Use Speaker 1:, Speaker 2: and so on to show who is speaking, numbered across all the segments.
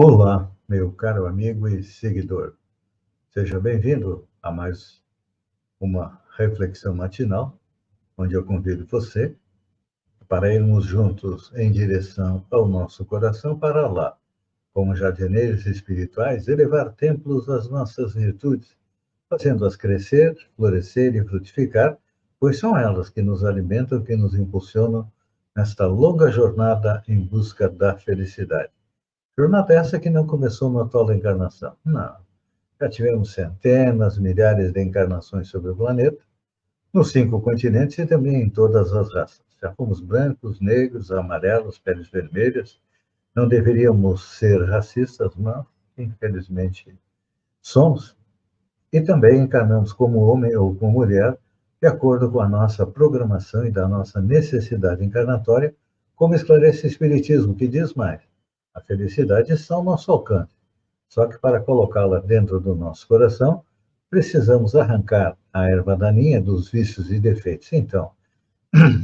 Speaker 1: Olá, meu caro amigo e seguidor. Seja bem-vindo a mais uma reflexão matinal, onde eu convido você para irmos juntos em direção ao nosso coração para lá, como jardineiros espirituais, elevar templos às nossas virtudes, fazendo-as crescer, florescer e frutificar, pois são elas que nos alimentam, que nos impulsionam nesta longa jornada em busca da felicidade. Jornada essa que não começou na atual encarnação. Não. Já tivemos centenas, milhares de encarnações sobre o planeta, nos 5 continentes e também em todas as raças. Já fomos brancos, negros, amarelos, peles vermelhas. Não deveríamos ser racistas, mas infelizmente somos. E também encarnamos como homem ou como mulher, de acordo com a nossa programação e da nossa necessidade encarnatória, como esclarece o Espiritismo, que diz mais: a felicidade está ao nosso alcance. Só que para colocá-la dentro do nosso coração, precisamos arrancar a erva daninha dos vícios e defeitos. Então,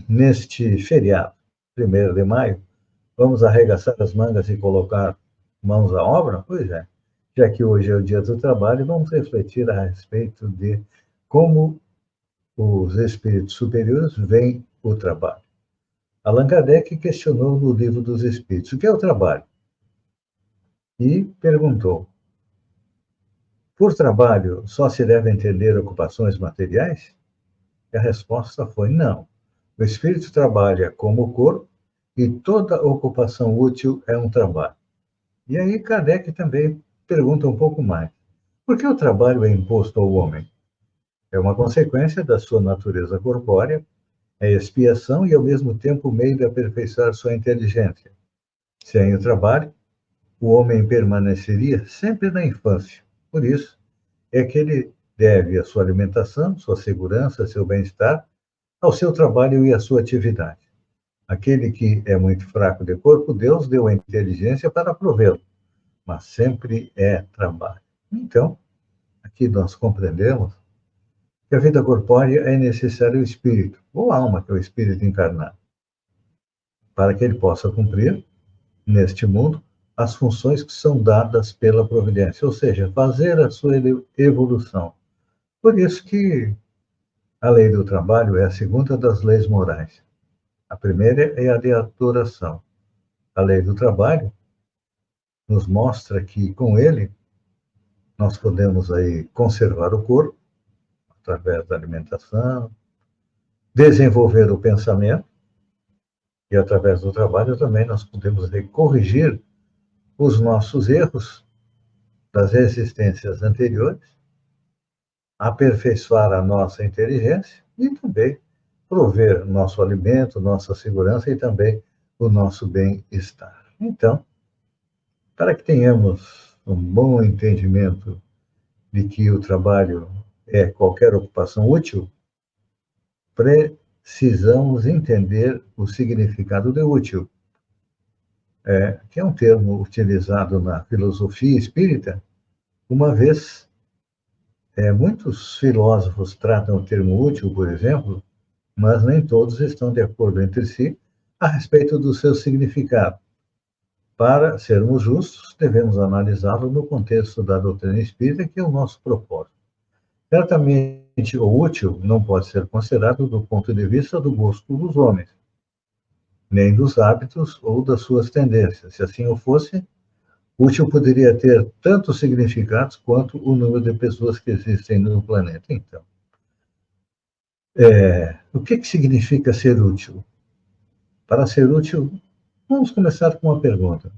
Speaker 1: neste feriado, 1º de maio, vamos arregaçar as mangas e colocar mãos à obra? Pois é. Já que hoje é o Dia do Trabalho, vamos refletir a respeito de como os espíritos superiores veem o trabalho. Allan Kardec questionou no Livro dos Espíritos o que é o trabalho e perguntou: por trabalho só se deve entender ocupações materiais? E a resposta foi não. O espírito trabalha como o corpo e toda ocupação útil é um trabalho. E aí Kardec também pergunta um pouco mais. Por que o trabalho é imposto ao homem? É uma consequência da sua natureza corpórea, é expiação e, ao mesmo tempo, meio de aperfeiçoar sua inteligência. Sem o trabalho, o homem permaneceria sempre na infância. Por isso, é que ele deve a sua alimentação, sua segurança, seu bem-estar, ao seu trabalho e à sua atividade. Aquele que é muito fraco de corpo, Deus deu a inteligência para provê-lo, mas sempre é trabalho. Então, aqui nós compreendemos que a vida corpórea é necessário o espírito, ou a alma, que é o espírito encarnado, para que ele possa cumprir, neste mundo, as funções que são dadas pela providência, ou seja, fazer a sua evolução. Por isso que a lei do trabalho é a segunda das leis morais. A primeira é a de adoração. A lei do trabalho nos mostra que, com ele, nós podemos aí conservar o corpo, através da alimentação, desenvolver o pensamento, e através do trabalho também nós podemos aí corrigir os nossos erros das existências anteriores, aperfeiçoar a nossa inteligência e também prover nosso alimento, nossa segurança e também o nosso bem-estar. Então, para que tenhamos um bom entendimento de que o trabalho é qualquer ocupação útil, precisamos entender o significado de útil, que é um termo utilizado na filosofia espírita, uma vez muitos filósofos tratam o termo útil, por exemplo, mas nem todos estão de acordo entre si a respeito do seu significado. Para sermos justos, devemos analisá-lo no contexto da doutrina espírita, que é o nosso propósito. Certamente, o útil não pode ser considerado do ponto de vista do gosto dos homens, nem dos hábitos ou das suas tendências. Se assim o fosse, útil poderia ter tantos significados quanto o número de pessoas que existem no planeta. Então, o que significa ser útil? Para ser útil, vamos começar com uma pergunta.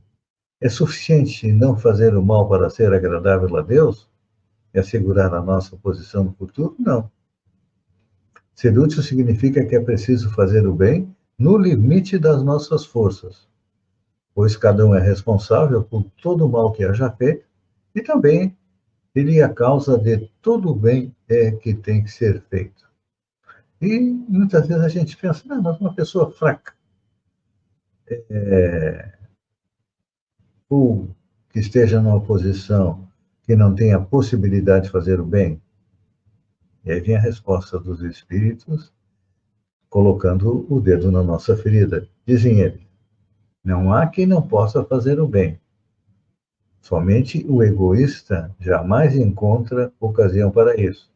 Speaker 1: É suficiente não fazer o mal para ser agradável a Deus e assegurar a nossa posição no futuro? Não. Ser útil significa que é preciso fazer o bem no limite das nossas forças, pois cada um é responsável por todo o mal que haja feito e também ele é a causa de todo o bem que tem que ser feito. E muitas vezes a gente pensa, não, mas uma pessoa fraca, ou que esteja numa posição que não tenha possibilidade de fazer o bem. E aí vem a resposta dos espíritos, colocando o dedo na nossa ferida. Dizem eles, não há quem não possa fazer o bem, Somente o egoísta jamais encontra ocasião para isso.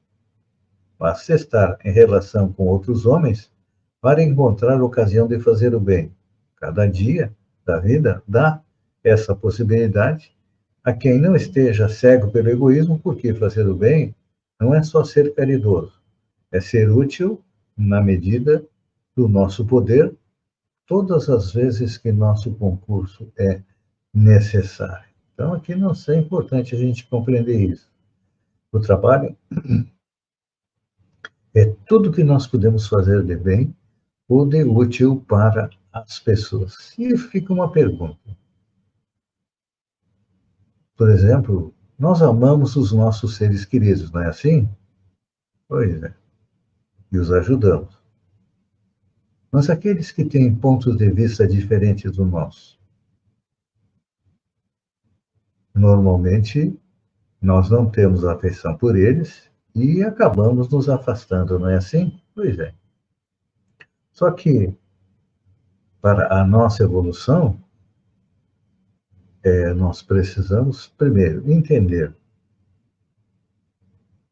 Speaker 1: Basta estar em relação com outros homens para encontrar ocasião de fazer o bem. Cada dia da vida dá essa possibilidade a quem não esteja cego pelo egoísmo, porque fazer o bem não é só ser caridoso, é ser útil na medida do nosso poder, todas as vezes que nosso concurso é necessário. Então, aqui não é importante a gente compreender isso. O trabalho é tudo que nós podemos fazer de bem ou de útil para as pessoas. E fica uma pergunta. Por exemplo, nós amamos os nossos seres queridos, não é assim? Pois é. E os ajudamos. Mas aqueles que têm pontos de vista diferentes do nosso, normalmente nós não temos afeição por eles e acabamos nos afastando, não é assim? Pois é. Só que, para a nossa evolução, nós precisamos, primeiro, entender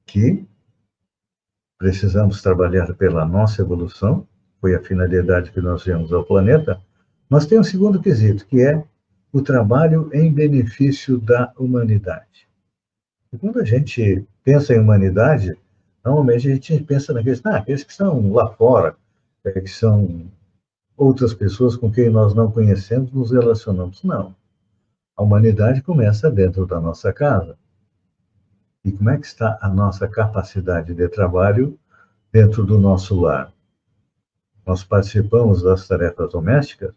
Speaker 1: que precisamos trabalhar pela nossa evolução, foi a finalidade que nós viemos ao planeta, mas tem um segundo quesito, que é o trabalho em benefício da humanidade. E quando a gente pensa em humanidade, normalmente a gente pensa aqueles que estão lá fora, que são outras pessoas com quem nós não conhecemos, nos relacionamos. Não. A humanidade começa dentro da nossa casa. E como é que está a nossa capacidade de trabalho dentro do nosso lar? Nós participamos das tarefas domésticas?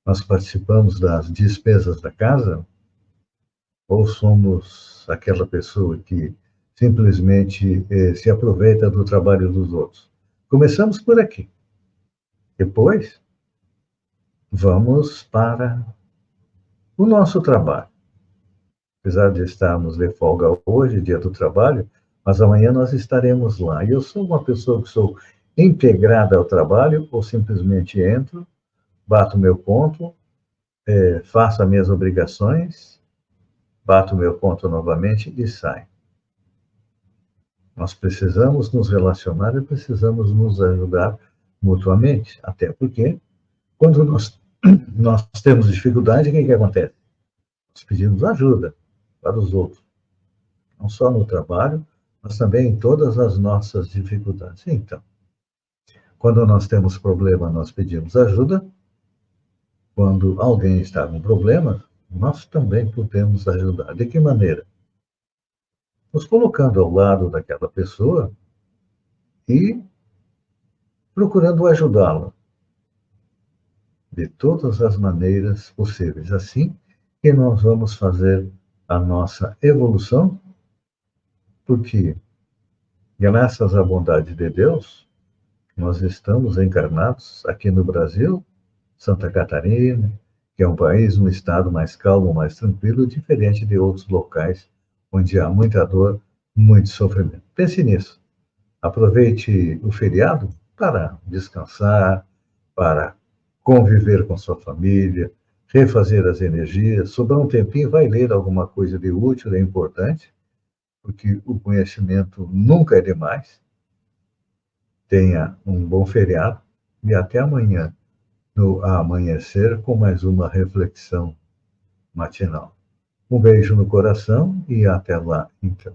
Speaker 1: Nós participamos das despesas da casa? Ou somos aquela pessoa que simplesmente se aproveita do trabalho dos outros? Começamos por aqui. Depois, vamos para o nosso trabalho. Apesar de estarmos de folga hoje, dia do trabalho, mas amanhã nós estaremos lá. E eu sou uma pessoa que sou integrada ao trabalho, ou simplesmente entro, bato meu ponto, faço as minhas obrigações, bato meu ponto novamente e saio. Nós precisamos nos relacionar e precisamos nos ajudar mutuamente, até porque quando nós temos dificuldade, o que acontece? Nós pedimos ajuda para os outros, não só no trabalho, mas também em todas as nossas dificuldades. Então, quando nós temos problema, nós pedimos ajuda. Quando alguém está com problema, nós também podemos ajudar. De que maneira? Nos colocando ao lado daquela pessoa e procurando ajudá-la de todas as maneiras possíveis. Assim que nós vamos fazer a nossa evolução, porque, graças à bondade de Deus, nós estamos encarnados aqui no Brasil, Santa Catarina, que é um país, um estado mais calmo, mais tranquilo, diferente de outros locais onde há muita dor, muito sofrimento. Pense nisso. Aproveite o feriado para descansar, para conviver com sua família, refazer as energias. Sobrar um tempinho, vai ler alguma coisa de útil, é importante, porque o conhecimento nunca é demais. Tenha um bom feriado e até amanhã, no amanhecer, com mais uma reflexão matinal. Um beijo no coração e até lá, então.